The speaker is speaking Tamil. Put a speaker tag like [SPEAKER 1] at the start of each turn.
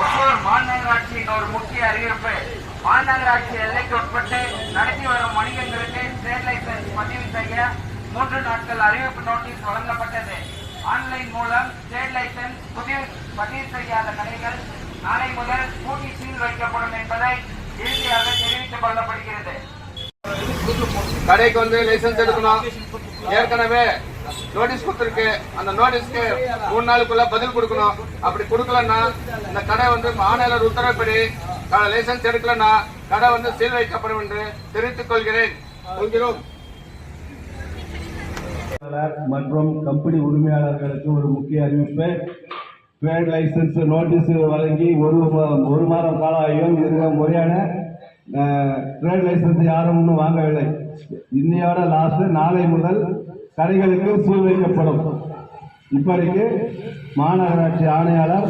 [SPEAKER 1] ஒவ்வொரு மாநகராட்சியின் ஒரு முக்கிய அறிவிப்பு. மாநகராட்சி எல்லைக்கு உட்பட்டு நடத்தி வரும் வணிகங்களுக்கு ட்ரேட் லைசன்ஸ் பதிவு செய்ய 3 நாட்கள் அறிவிப்பு நோட்டீஸ் வழங்கப்பட்டது. ஆன்லைன் மூலம் ட்ரேட் லைசன்ஸ் பதிவு செய்யாத கடைகள் நாளை முதல் பூட்டி சீல் வைக்கப்படும் என்பதை இறுதியாக தெரிவித்துக் கொள்ளப்படுகிறது.
[SPEAKER 2] கடைக்கு வந்து லைசன்ஸ் எடுக்கணும். ஏற்கனவே நோட்டீஸ் கொடுத்திருக்கு. அந்த நோட்டீஸ்க்கு 3 நாளுக்குள்ள பதில் கொடுக்கணும். அப்படி கொடுக்கலன்னா இந்த கடை வந்து மாநில உத்தரவுப்படி லைசன்ஸ் எடுக்கலன்னா கடை வந்து சீல் வைக்கப்படும் என்று தெரிவித்துக் கொள்கிறோம்.
[SPEAKER 3] மற்றும் கம்பெனி உரிமையாளர்களுக்கு ஒரு முக்கிய அறிவிப்பு. ட்ரேட் லைசன்ஸ் நோட்டீஸ் வழங்கி ஒரு மாதம் காலம் ஆகியும் இதுக்கு முறையான ட்ரேட் லைசன்ஸ் யாரும் இன்னும் வாங்கவில்லை. இன்னையோட லாஸ்ட் நாளை முதல் கடைகளுக்கு சீல் வைக்கப்படும். இப்போதைக்கு மாநகராட்சி ஆணையாளர்